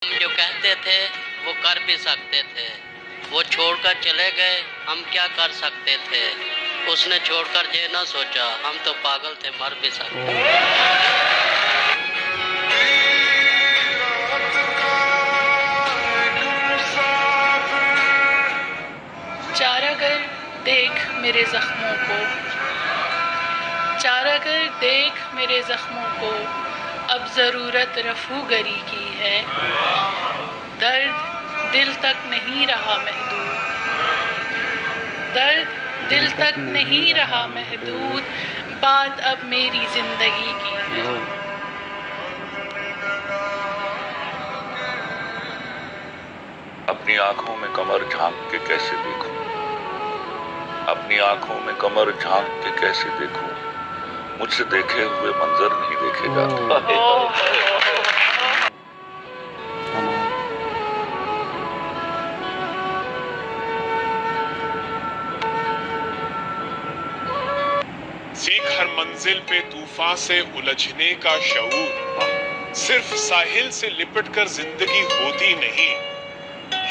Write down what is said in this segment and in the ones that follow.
हम जो कहते थे वो कर भी सकते थे, वो छोड़कर चले गए, हम क्या कर सकते थे। उसने छोड़कर ये ना सोचा, हम तो पागल थे, मर भी सकते थे। चारागर देख मेरे जख्मों को, चारागर देख मेरे जख्मों को, अब ज़रूरत रफूगरी की है। दर्द दिल तक नहीं रहा महदूद, दर्द दिल तक नहीं रहा महदूद, बात अब मेरी जिंदगी की है। अपनी आंखों में कमर झांक के कैसे देखूं, अपनी आंखों में कमर झांक के कैसे देखूं, मुझसे देखे हुए मंजर नहीं देखे जाते। सीख हर मंजिल पे तूफान से उलझने का शऊर, सिर्फ साहिल से लिपटकर जिंदगी होती नहीं।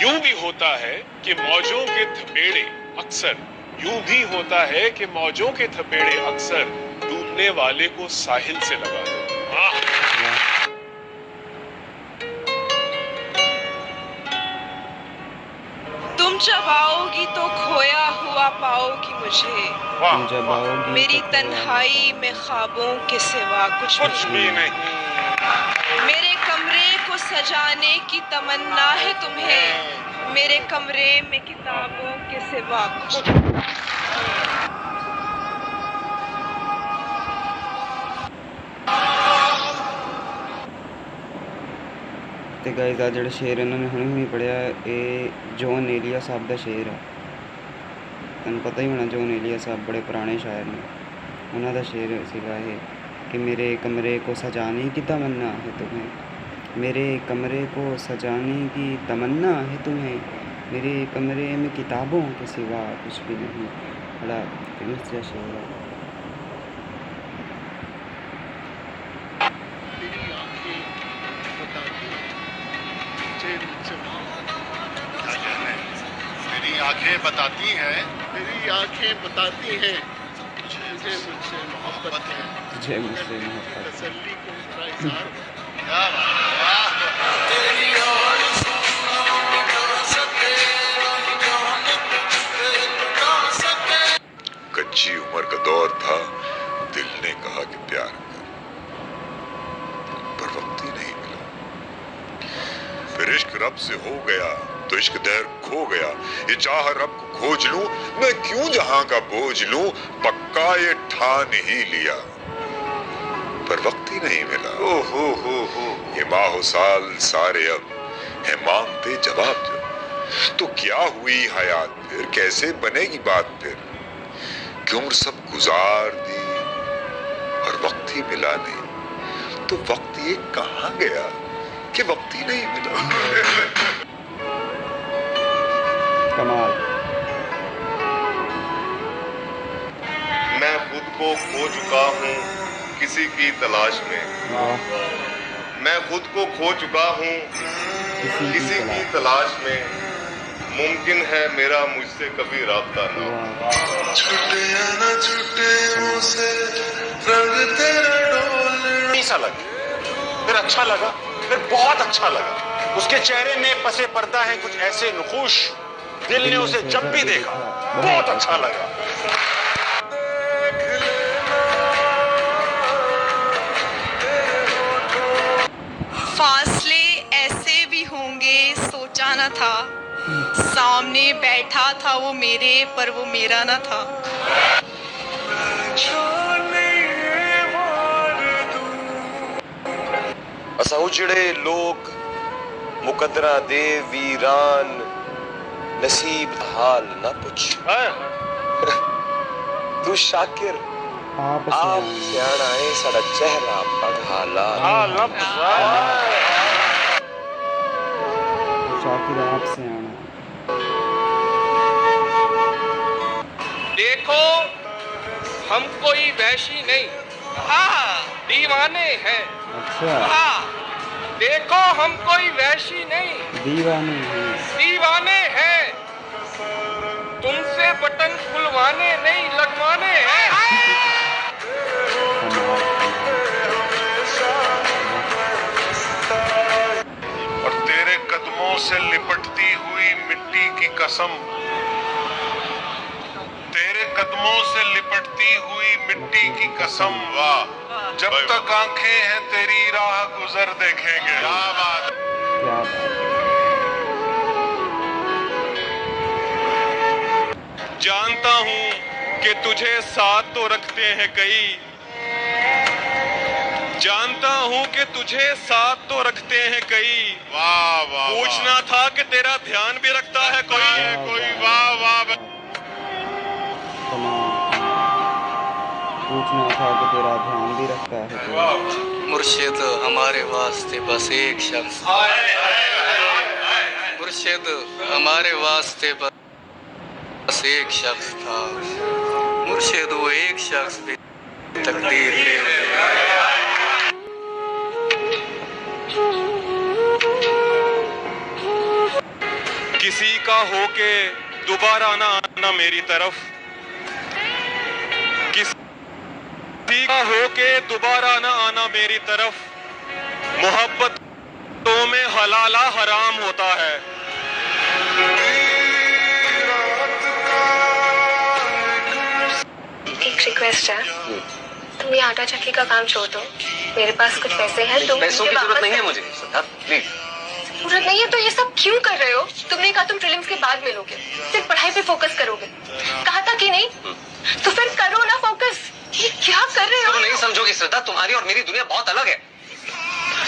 यूं भी होता है कि मौजों के थपेड़े अक्सर, यूं भी होता है कि मौजों के थपेड़े अक्सर डूबने वाले को साहिल से लगा दो। तुम जब आओगी तो खोया हुआ पाओगी मुझे, मेरी तन्हाई में ख्वाबों के सिवा कुछ भी नहीं। मेरे कमरे को सजाने की तमन्ना है तुम्हें, मेरे कमरे में किताबों के सिवा कुछ। ਤੇ ਗਾਇਜ਼ ਆ ਜਿਹੜਾ ਸ਼ੇਰ ਇਹਨਾਂ ਨੇ ਹੁਣੇ ਪੜਿਆ ਇਹ ਜੌਨ ਏਲੀਆ ਸਾਹਿਬ ਦਾ ਸ਼ੇਰ ਆ। ਤੁਹਾਨੂੰ ਪਤਾ ਹੀ ਹੋਣਾ ਜੌਨ ਏਲੀਆ ਸਾਹਿਬ ਬੜੇ ਪੁਰਾਣੇ ਸ਼ਾਇਰ ਨੇ, ਉਹਨਾਂ ਦਾ ਸ਼ੇਰ ਸੀਗਾ ਇਹ कि मेरे कमरे को सजाने की तमन्ना है तुम्हें, मेरे कमरे को सजाने की तमन्ना है तुम्हें, मेरे कमरे में किताबों के सिवा कुछ भी नहीं। बड़ा फेमस सा शेर है। मेरी आंखें बताती हैं, मेरी आंखें बताती हैं मुझे मुझसे मोहब्बत है, तुझे मुझसे मोहब्बत। तसल्ली को मेरा इज़हार। क्या बात है। कच्ची उम्र का दौर था, दिल ने कहा कि प्यार कर, पर वक्त ही नहीं मिला। फिर इश्क रब से हो गया तो इश्क दहर खो गया, ये चाह रब को खोज लूं मैं क्यों जहां का बोझ लूं, पक्का ये ठान ही लिया पर वक्त ही नहीं मिला। ओ हो ये माहो साल सारे अब है मांगते जवाब दो, तो क्या हुई हयात फिर, कैसे बनेगी बात फिर, कि उम्र सब गुजार दी और वक्त ही मिला नहीं, तो वक्त ये कहां गया कि वक्त ही नहीं मिला। कमाल। मैं खुद को खो चुका हूँ किसी की तलाश में, मैं खुद को खो चुका हूँ किसी की तलाश में, मुमकिन है मेरा मुझसे कभी राब्ता ना हो। छूटे या न छूटे मुझसे रंग तेरा डोलना। कैसा लगा? फिर अच्छा लगा, फिर बहुत अच्छा लगा। उसके चेहरे में पसे पर्दा है कुछ ऐसे नुखूश, दिल ने उसे जब भी देखा बहुत अच्छा लगा। फासले ऐसे भी होंगे सोचा न था, सामने बैठा था वो मेरे पर वो मेरा न था। असा उजड़े लोग मुकदरा दे वीरान, नसीब हाल न पूछ। तू शाकिर आप सियाना है, साड़ा चेहरा पढ़ाला शाकिर आपसे आना। देखो हम कोई वैशी नहीं, हाँ दीवाने हैं। अच्छा। हाँ देखो हम कोई वैशी नहीं, दीवाने हैं। दीवाने हैं। तुमसे बटन खुलवाने नहीं लगवाने हैं। और तेरे कदमों से लिपटती हुई मिट्टी की कसम, तेरे कदमों से लिपटती हुई मिट्टी की कसम, वाह जब तक आंखें हैं तेरी राह गुजर देखेंगे। क्या बात, क्या बात। जानता हूं कि तुझे साथ तो रखते हैं कई, जानता हूं कि तुझे साथ तो रखते हैं कई। वाह वाह, पूछना था कि तेरा ध्यान भी रखता है कोई। वाह वाह, पूछना था कि तेरा ध्यान भी रखता है कोई। मुर्शिद हमारे वास्ते बस एक शख्स, मुर्शिद हमारे वास्ते बस एक शख्स था। मुर्शिद वो एक शख्स भी तकदीर ले किसी का होके दोबारा ना आना मेरी तरफ, किसी का होके दोबारा ना आना मेरी तरफ। मोहब्बतों में हलाला हराम होता है। एक रिक्वेस्ट है, तुम ये आटा चक्की का काम छोड़ दो। मेरे पास कुछ पैसे हैं, तुम पैसों की जरूरत नहीं है मुझे श्रद्धा, प्लीज। जरूरत नहीं है तो ये सब क्यों कर रहे हो? तुमने कहा तुम प्रीलिम्स के बाद मिलोगे, सिर्फ पढ़ाई पे फोकस करोगे, कहा था कि नहीं? तो फिर करो ना फोकस। ये क्या कर रहे हो? तुम नहीं समझोगी श्रद्धा, तुम्हारी और मेरी दुनिया बहुत अलग है।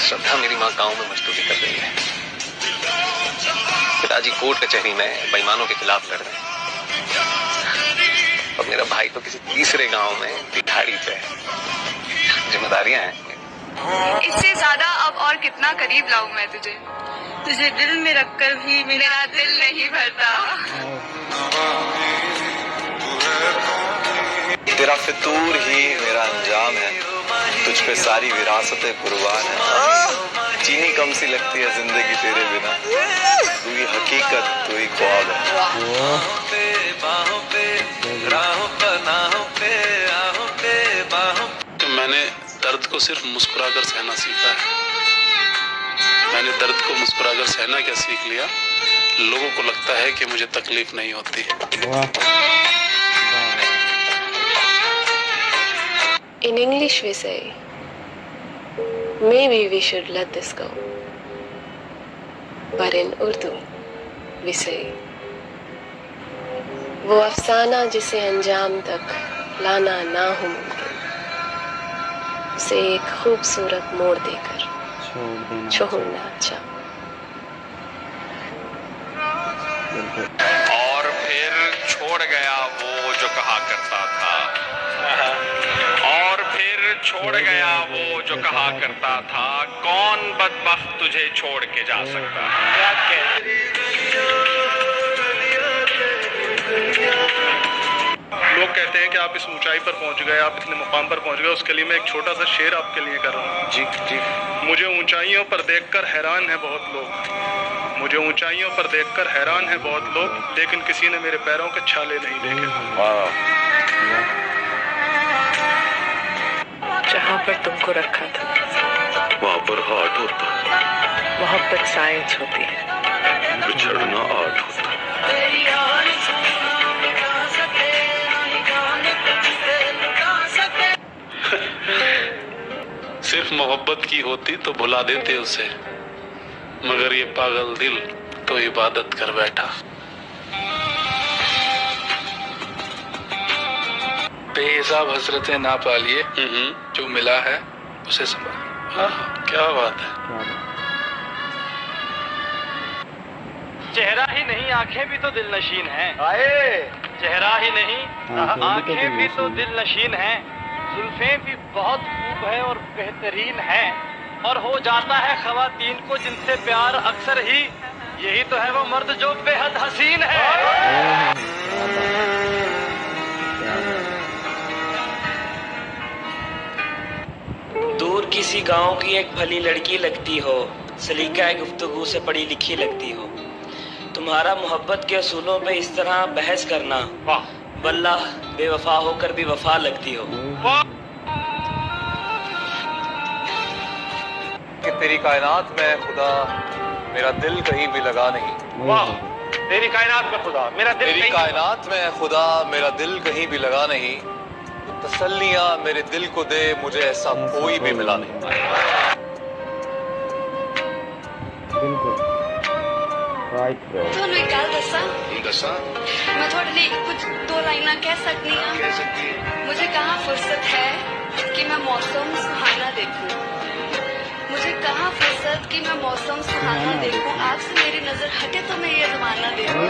श्रद्धा, मेरी माँ गांव में मजदूरी कर रही है, पिताजी कोर्ट कचहरी में बेईमानों के खिलाफ लड़ रहे हैं, और मेरा भाई तो किसी तीसरे गांव में दिहाड़ी पे है। जिम्मेदारियां हैं। इससे ज्यादा अब और कितना करीब लाऊं मैं तुझे? तुझे दिल में रखकर भी मेरा दिल नहीं भरता। तेरा फितूर ही मेरा अंजाम है, तुझ पे सारी विरासतें कुर्बान है। चीनी कम सी लगती है जिंदगी तेरे बिना, तू ही हकीकत तू ही ख्वाब है। मैंने दर्द को सिर्फ मुस्कुराकर सहना सीखा है। मैंने दर्द को मुस्कुराकर सहना क्या सीख लिया, लोगों को लगता है कि मुझे तकलीफ नहीं होती। In English we say, maybe we should let this go. But in Urdu we say, वो अफसाना जिसे अंजाम तक लाना ना हो मुमकिन, उसे एक खूबसूरत मोड़ देकर छोड़ना अच्छा। और फिर छोड़ गया वो जो कहा करता था, और फिर छोड़ गया वो जो कहा करता था, कौन बदबख्त तुझे छोड़ के जा सकता है। लोग कहते हैं कि आप इस ऊंचाई पर पहुंच गए, आप इतने मुकाम पर पहुंच गए, उसके लिए मैं एक छोटा सा शेर आपके लिए कर रहा हूँ। जी जी। मुझे ऊंचाइयों पर देखकर हैरान है बहुत लोग, मुझे ऊंचाइयों पर देखकर हैरान है बहुत लोग, लेकिन किसी ने मेरे पैरों के छाले नहीं देखे। जहाँ पर तुमको रखा था वहाँ पर हार्ट होता है, मोहब्बत साइंस होती है, बिछड़ना आर्ट होता है। सिर्फ मोहब्बत की होती तो भुला देते उसे, मगर ये पागल दिल तो इबादत कर बैठा। बेहिसाब हसरतें ना पालिए, जो मिला है उसे संभाल। क्या बात है। चेहरा ही नहीं आंखें भी तो दिल नशीन हैं। चेहरा ही नहीं आंखें भी तो दिल नशीन हैं, जुल्फें भी बहुत खूब है और बेहतरीन है, और हो जाता है खवातीन को जिनसे प्यार अक्सर ही, यही तो है वो मर्द जो बेहद हसीन है। दूर किसी गांव की एक भली लड़की लगती हो, सलीका गुफ्तगू से पढ़ी लिखी लगती हो। तुम्हारा मोहब्बत के असूलों पे इस तरह बहस करना, वल्लाह बेवफा होकर भी वफा लगती हो। कि तेरी कायनात में खुदा मेरा दिल कहीं भी लगा नहीं। वाह, तेरी कायनात में खुदा मेरा दिल, तेरी कायनात में खुदा मेरा दिल कहीं भी लगा नहीं। तो तसल्लियां मेरे दिल को दे, मुझे ऐसा कोई भी मिला नहीं। बिल्कुल राइट ब्रो। ਤੁਹਾਨੂੰ ਇੱਕ ਗੱਲ ਦੱਸਾਂ मैं थोड़े लिए कुछ दो लाइना कह सकती हूँ। मुझे कहाँ फुर्सत है कि मैं मौसम सुहाना देखूं, मुझे कहाँ फुर्सत कि मैं मौसम सुहाना देखूं। आपसे मेरी नजर हटे तो मैं ये जमाना देखूं।